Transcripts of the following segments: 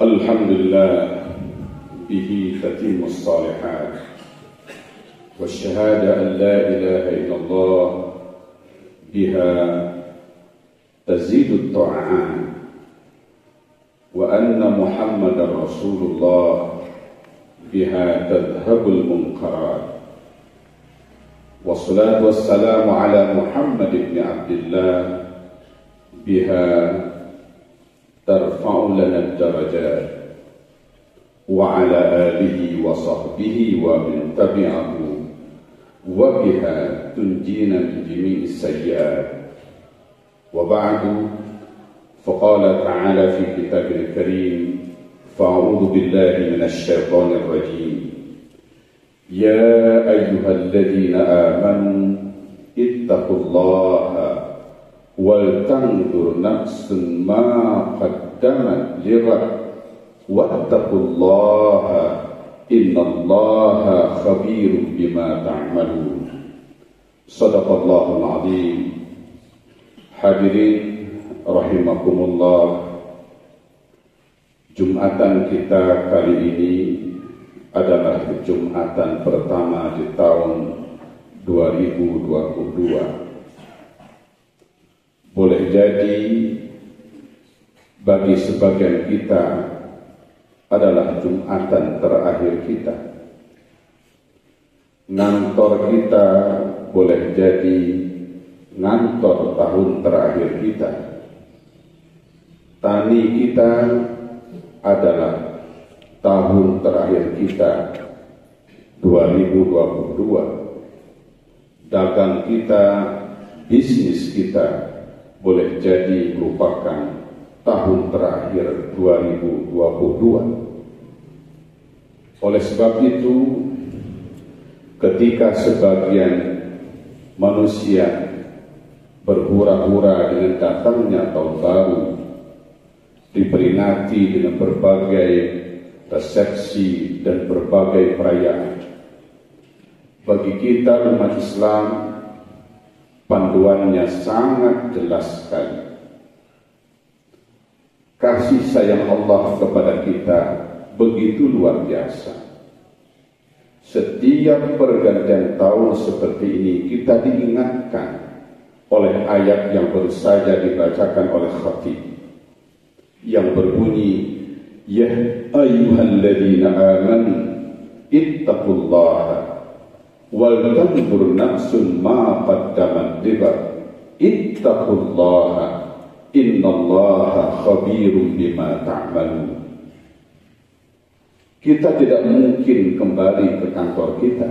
Alhamdulillah bihi tatimmu shalihat wa syahada an la ilaha illallah biha tazidu ta'an wa anna muhammadar rasulullah biha tadhhabul munkarat wassalatu wassalamu ala Muhammad ibn Abdillah biha tarfa'u lana ad-darajat wa ala alihi wa sahbihi wa man tabi'ahu wa biha tunjina min jami'i sayyi'at wa ba'du faqala ta'ala fi kitabil karim fa'udhu billahi minash shaitanir rajim ya ayyuhalladzina amanu ittaqullaha wal tanzur nafsun ma qaddamat lighad wattaqullaha innallaha khabirun bima ta'malun. Shadaqallahul azim. Hadirin rahimakumullah, Jumatan kita kali ini adalah Jumatan pertama di tahun 2022. Boleh jadi bagi sebagian kita adalah Jumatan terakhir kita. Ngantor kita boleh jadi ngantor tahun terakhir kita. Tani kita adalah tahun terakhir kita 2022. Dagang kita, bisnis kita boleh jadi merupakan tahun terakhir 2022. Oleh sebab itu, ketika sebagian manusia berhura-hura dengan datangnya tahun baru, diperingati dengan berbagai resepsi dan berbagai perayaan, bagi kita umat Islam panduannya sangat jelas sekali. Kasih sayang Allah kepada kita begitu luar biasa. Setiap pergantian tahun seperti ini kita diingatkan oleh ayat yang baru saja dibacakan oleh khatib yang berbunyi, ya ayyuhalladzina amanu ittaqullaha wal tanzur nafsun ma qaddamat lighad ittaqullaha innallaha khabirun bima ta'malun. Kita tidak mungkin kembali ke kantor kita.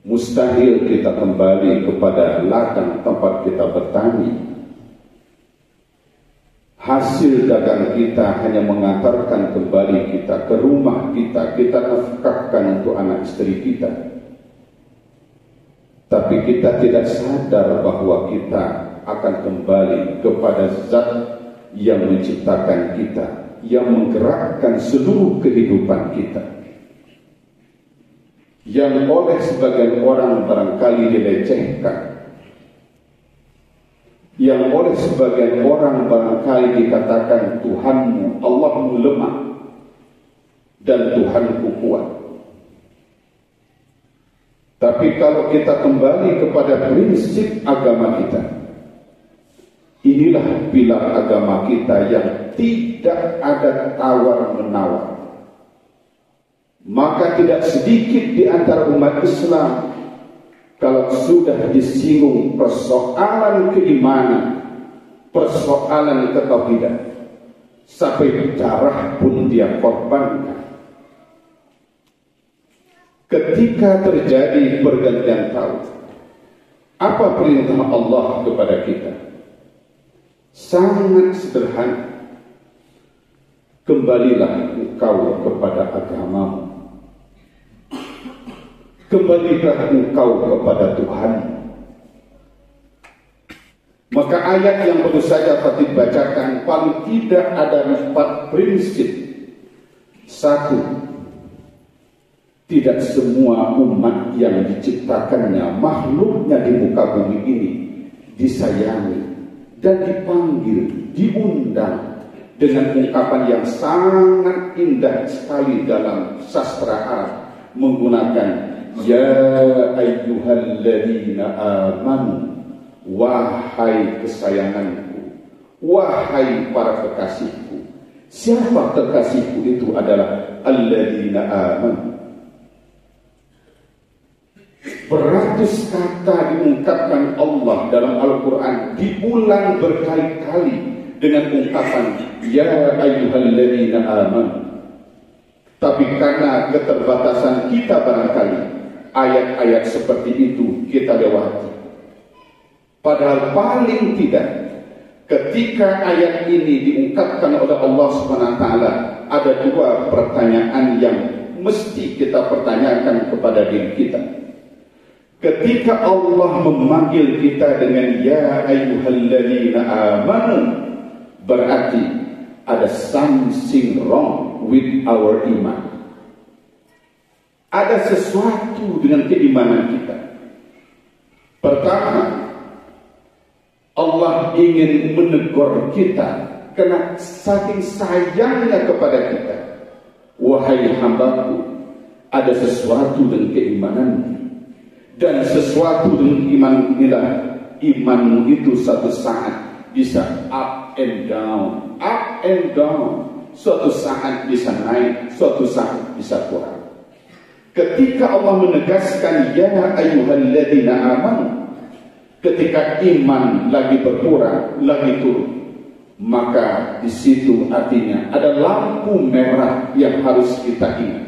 Mustahil kita kembali kepada ladang tempat kita bertani. Hasil dagang kita hanya mengantarkan kembali kita ke rumah kita nafkahkan untuk anak istri kita. Tapi kita tidak sadar bahwa kita akan kembali kepada Zat yang menciptakan kita, yang menggerakkan seluruh kehidupan kita. Yang oleh sebagian orang barangkali dilecehkan, yang oleh sebagian orang barangkali dikatakan Tuhanmu, Allahmu lemah dan Tuhanku kuat. Tapi kalau kita kembali kepada prinsip agama kita, inilah pilar agama kita yang tidak ada tawar-menawar. Maka tidak sedikit di antara umat Islam kalau sudah disinggung persoalan keimanan, persoalan ketauhidan, sampai darah pun dia korbankan. Ketika terjadi pergantian tahun, apa perintah Allah kepada kita? Sangat sederhana. Kembalilah engkau kepada agamamu. Kembalilah engkau kepada Tuhan. Maka ayat yang baru saja tadi bacakan paling tidak ada 4 prinsip. 1. Tidak semua umat yang diciptakannya, makhluknya di muka bumi ini disayangi dan dipanggil, diundang dengan ungkapan yang sangat indah sekali dalam sastra Arab menggunakan ya ayyuhalladzina amanu, wahai kesayanganku, wahai para kekasihku. Siapa kekasihku? Itu adalah alladzina amanu. Beratus kata diungkapkan Allah dalam Al-Quran, diulang berkali-kali dengan ungkapan ya ayyuhalladzina amanu. Tapi karena keterbatasan kita barangkali ayat-ayat seperti itu kita lewati. Padahal paling tidak ketika ayat ini diungkapkan oleh Allah SWT, ada dua pertanyaan yang mesti kita pertanyakan kepada diri kita. Ketika Allah memanggil kita dengan ya ayyuhalladzina amanu, berarti ada something wrong with our iman. Ada sesuatu dengan keimanan kita. Pertama, Allah ingin menegur kita karena saking sayangnya kepada kita. Wahai hambaku, ada sesuatu dengan keimananmu. Dan sesuatu dengan iman inilah, imanmu itu satu saat bisa up and down, up and down. Suatu saat bisa naik, suatu saat bisa kurang. Ketika Allah menegaskan ya ayyuhalladzina amanu, ketika iman lagi berkurang, lagi turun, maka di situ artinya ada lampu merah yang harus kita ingat.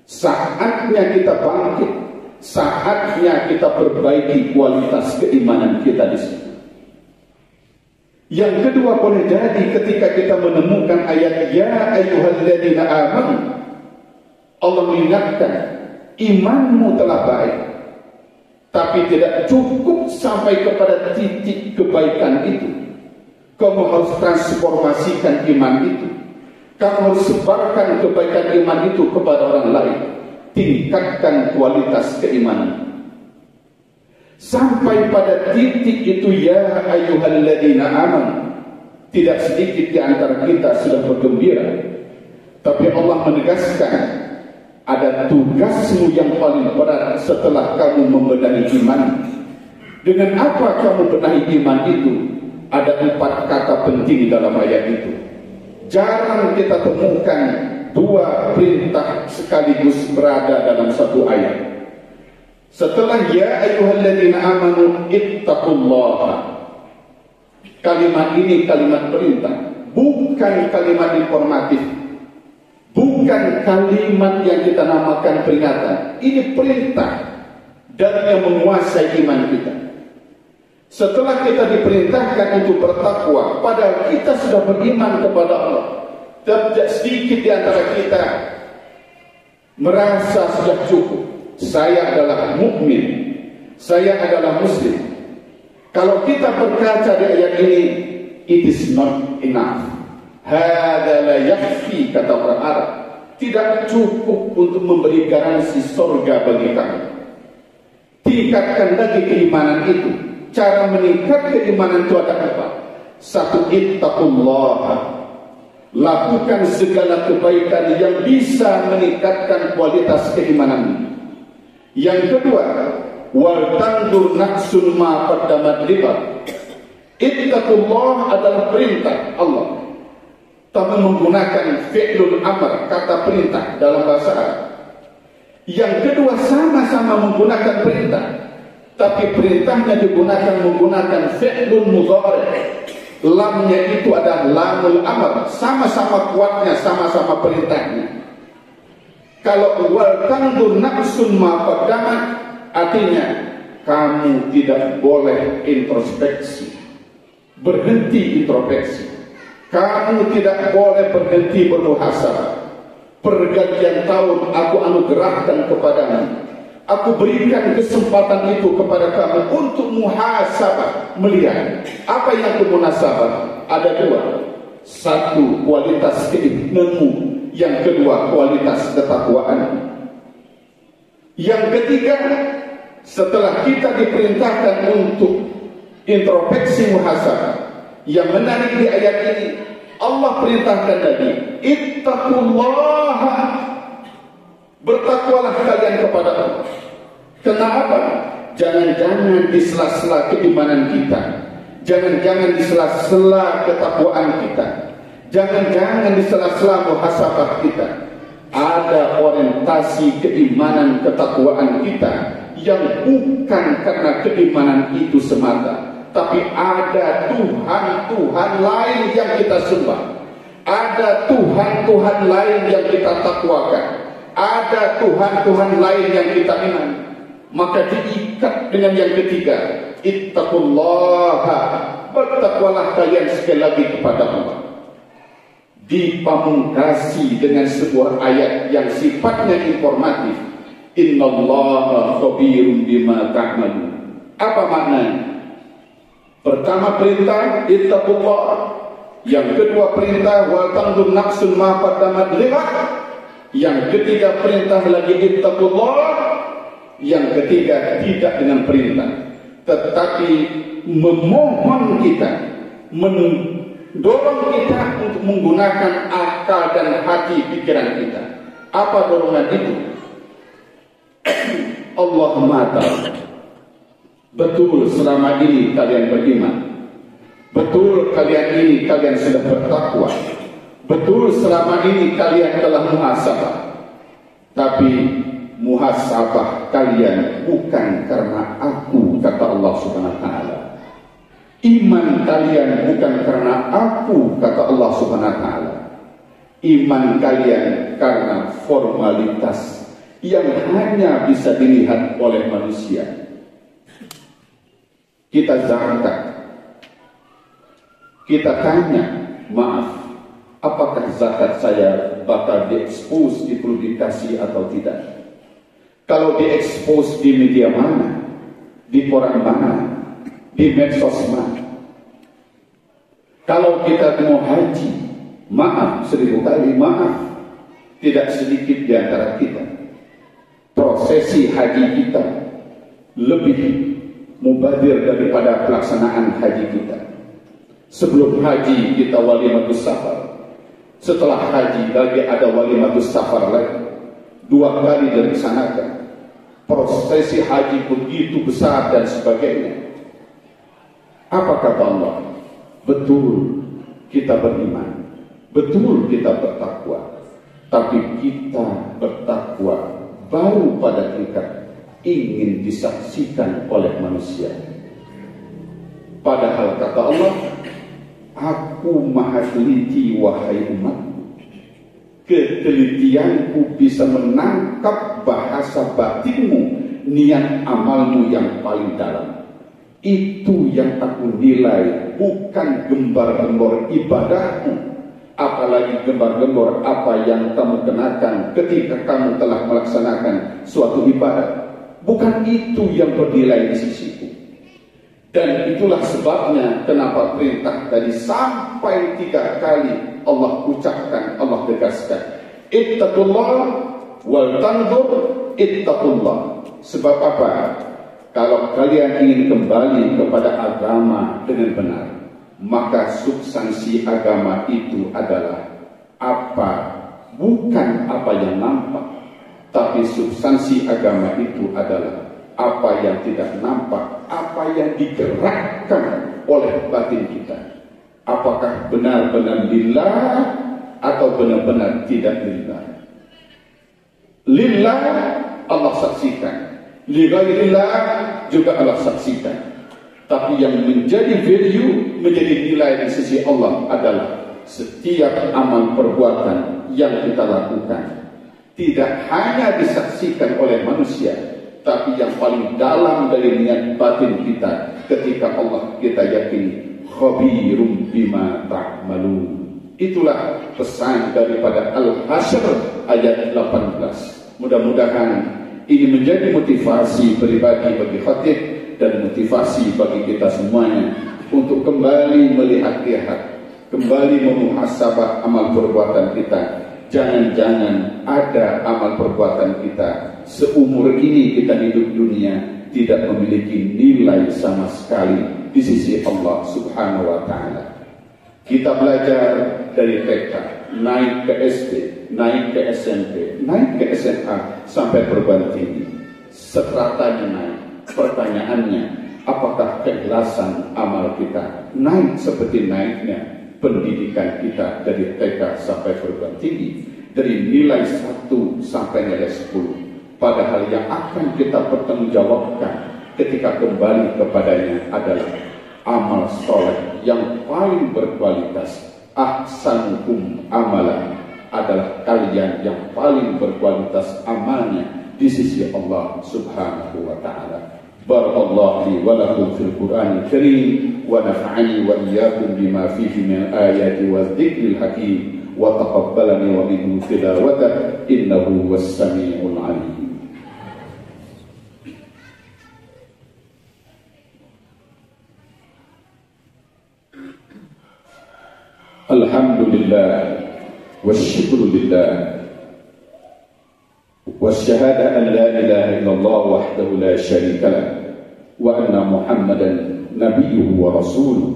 Saatnya kita bangkit, saatnya kita perbaiki kualitas keimanan kita di situ. Yang kedua, boleh jadi ketika kita menemukan ayat ya ayyuhalladzina amanu, Allah mengingatkan imanmu telah baik, tapi tidak cukup sampai kepada titik kebaikan itu. Kamu harus transformasikan iman itu. Kamu harus sebarkan kebaikan iman itu kepada orang lain. Tingkatkan kualitas keimanan sampai pada titik itu ya ayyuhalladzina amanu. Tidak sedikit di antara kita sudah bergembira, tapi Allah menegaskan ada tugasmu yang paling berat setelah kamu membenahi iman. Dengan apa kamu benahi iman itu? Ada 4 kata penting dalam ayat itu. Jarang kita temukan 2 perintah sekaligus berada dalam satu ayat. Setelah ya ayyuhalladzina amanu ittaqullaha, kalimat ini kalimat perintah, bukan kalimat informatif, bukan kalimat yang kita namakan peringatan. Ini perintah dan yang menguasai iman kita. Setelah kita diperintahkan untuk bertakwa, padahal kita sudah beriman kepada Allah, tidak sedikit di antara kita merasa sudah cukup. Saya adalah mukmin, saya adalah muslim. Kalau kita berkaca di ayat ini, it is not enough. Hadza la yakfi, kata orang Arab. Tidak cukup untuk memberi garansi surga bagi kami. Tingkatkan lagi keimanan itu. Cara meningkat keimanan itu ada apa? Satu, ittaqullah. Lakukan segala kebaikan yang bisa meningkatkan kualitas keimananmu. Yang kedua, wal tandur nafsun ma qaddamat libat. Ittaqullah adalah perintah Allah, tapi menggunakan fi'lul amr, kata perintah dalam bahasa Arab. Yang kedua, sama-sama menggunakan perintah, tapi perintahnya menggunakan fi'lul mudhari'. Lamnya itu adalah lamul amr, sama-sama kuatnya, sama-sama perintahnya. Kalau wal tandur nafsun ma qaddamat, artinya kamu tidak boleh introspeksi, berhenti introspeksi. Kamu tidak boleh berhenti bermuhasabah. Pergantian tahun aku anugerahkan kepadamu, aku berikan kesempatan itu kepada kamu untuk muhasabah, melihat apa yang kemunasabah. Ada 2. Satu, kualitas keimananmu. Yang kedua, kualitas ketakwaan. Yang ketiga, setelah kita diperintahkan untuk introspeksi muhasabah, yang menarik di ayat ini, Allah perintahkan tadi, ittaqullaha, bertakwalah kalian kepada Allah. Kenapa? Jangan-jangan di sela-sela keimanan kita, jangan-jangan di sela-sela ketakwaan kita, jangan-jangan di sela-sela muhasabah kita, ada orientasi keimanan ketakwaan kita yang bukan karena keimanan itu semata, tapi ada Tuhan-Tuhan lain yang kita sembah, ada Tuhan-Tuhan lain yang kita takwakan, ada Tuhan-Tuhan lain yang kita imani. Maka diikat dengan yang ketiga, ittaqullaha, bertakwalah kalian sekali lagi kepada Allah. Dipamungkasi dengan sebuah ayat yang sifatnya informatif, innallaha khabirum bima ta'malun. Apa maknanya? Pertama perintah ittaqullah, yang kedua perintah wal tanzur nafsun ma qaddamat lighad, yang ketiga perintah lagi ittaqullah, yang ketiga tidak dengan perintah, tetapi memohon kita, mendorong kita untuk menggunakan akal dan hati pikiran kita. Apa dorongan itu? Allah Maha, betul selama ini kalian beriman, betul kalian ini kalian sudah bertakwa, betul selama ini kalian telah muhasabah, tapi muhasabah kalian bukan karena aku, kata Allah Subhanahu wa taala. Iman kalian bukan karena aku, kata Allah Subhanahu wa taala. Iman kalian karena formalitas yang hanya bisa dilihat oleh manusia. Kita zakat, kita tanya, maaf, apakah zakat saya bakal diekspos di publikasi atau tidak? Kalau diekspos di media mana, di koran mana, di medsos mana? Kalau kita mau haji, maaf, 1000 kali maaf, tidak sedikit di antara kita, prosesi haji kita lebih mubadir daripada pelaksanaan haji kita. Sebelum haji kita walimatus safar, setelah haji lagi ada walimatus safar lagi, 2 kali dilaksanakan. Prosesi haji begitu besar dan sebagainya. Apa kata Allah? Betul kita beriman, betul kita bertakwa, tapi kita bertakwa baru pada tingkat ingin disaksikan oleh manusia. Padahal kata Allah, aku maha teliti wahai umat. Ketelitianku bisa menangkap bahasa batinmu, niat amalmu yang paling dalam. Itu yang aku nilai, bukan gembar-gembor ibadahmu, apalagi gembar-gembor apa yang kamu kenakan ketika kamu telah melaksanakan suatu ibadah. Bukan itu yang bernilai di sisiku. Dan itulah sebabnya kenapa perintah tadi sampai 3 kali Allah ucapkan, Allah tegaskan, ittaqullah wal tanzur ittaqullah. Sebab apa? Kalau kalian ingin kembali kepada agama dengan benar, maka substansi agama itu adalah apa? Bukan apa yang nampak, tapi substansi agama itu adalah apa yang tidak nampak, apa yang digerakkan oleh batin kita. Apakah benar-benar lillah atau benar-benar tidak lillah? Lillah Allah saksikan, lighairillah juga Allah saksikan. Tapi yang menjadi value, menjadi nilai di sisi Allah adalah setiap amal perbuatan yang kita lakukan tidak hanya disaksikan oleh manusia, tapi yang paling dalam dari niat batin kita ketika Allah kita yakini khabirum bima ta'malun. Itulah pesan daripada Al-Hasyr ayat 18. Mudah-mudahan ini menjadi motivasi pribadi bagi khatib dan motivasi bagi kita semuanya untuk kembali melihat-lihat, kembali memuhasabah amal perbuatan kita. Jangan-jangan ada amal perbuatan kita seumur ini kita hidup dunia tidak memiliki nilai sama sekali di sisi Allah Subhanahu wa ta'ala. Kita belajar dari TK, naik ke SD, naik ke SMP, naik ke SMA, sampai perguruan tinggi. Stratanya naik. Pertanyaannya, apakah keikhlasan amal kita naik seperti naiknya pendidikan kita dari TK sampai perguruan tinggi, dari nilai 1 sampai nilai 10? Padahal yang akan kita pertanggungjawabkan ketika kembali kepadanya adalah amal soleh yang paling berkualitas. Ahsanukum amalan adalah kalian yang paling berkualitas amalnya di sisi Allah Subhanahu wa ta'ala. Barakallahu li wa lakum fil Qur'anil Karim wa nafa'ani wa iyyakum bima fihi min ayati wa dzikril hakim wa taqabbalani wa minhu tilawatan innahu was-sami'ul 'alim. Alhamdulillah wasyukrulillah wasyahada an la ilaha illallah wahdahu la syarika lah wa anna Muhammadan nabiyyuhu wa rasuluh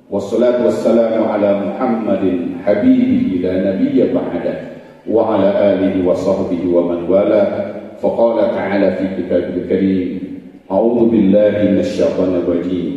wassalatu wassalamu ala Muhammadin habibihi la nabiyya ba'da wa ala alihi wa sahbihi wa man wala. Faqala ta'ala fi kitabil karim, a'udzu billahi minasy syaithanir rajim.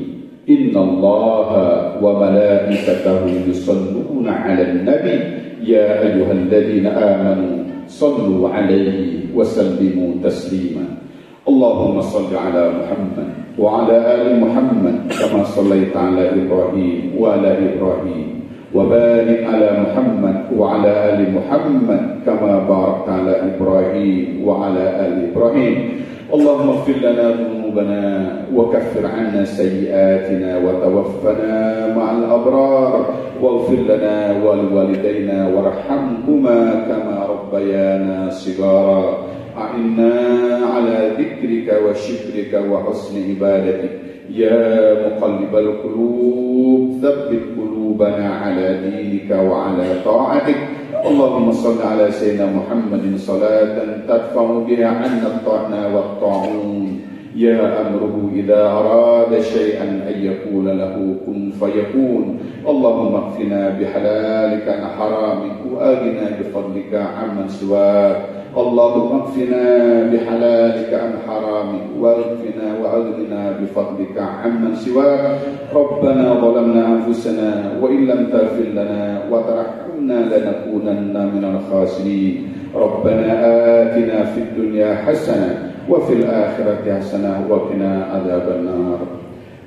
Inna Allaha wa malaikatahu yusalluna 'alan nabi ya ayyuhalladzina amanu sallu 'alaihi wa sallimu taslima. Allahumma salli 'ala Muhammad wa 'ala ali Muhammad kama shallaita 'ala Ibrahim wa 'ala Ibrahim wa barik 'ala Muhammad wa 'ala ali Muhammad kama barakta 'ala Ibrahim wa 'ala ali Ibrahim. Allahumma ighfir lana dhunubana wa kaffir 'anna sayyi'atina wa tawaffana ma'al abrar waghfir lana wa liwalidayna warhamhuma kama rabbayana shighara. A'inna 'ala dzikrika wa syukrika wa husni ibadatik ya muqallibal qulub tsabbit qulubana 'ala dinika wa 'ala ta'atik. Allahumma salli ala sayyidina Muhammadin salatan tadfa'u biha 'anna at-ta'na wat-ta'un ya amruhu idza arada syai'an ay yaqula lahu kun fayakun. Allahumma qfina bihalalika an haramik wa aghina bifadlika 'amman siwak. Allahumma qfina bihalalika an haramik wa aghina bifadlika 'amman siwak. Rabbana zalamna anfusana wa in lam taghfir lana wa tarhamna lanakunanna minal khasirin. Rabbana atina fid dunya hasanah wa fil akhirati hasanah wa qina adzaban nar.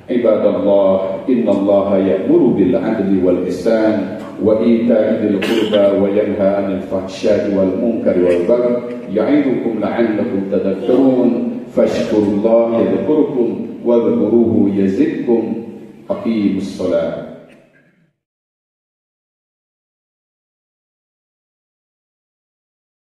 Ibadallah, innallaha ya'muru bil 'adli wal ihsan wa ita'i dzil qurba wa yanha 'anil fahsya'i wal munkari wal baghi ya'idukum la'allakum tadhakkarun. Fashkurullaha yadhkurkum wadhkuruhu yazidkum. Aqimus shalah.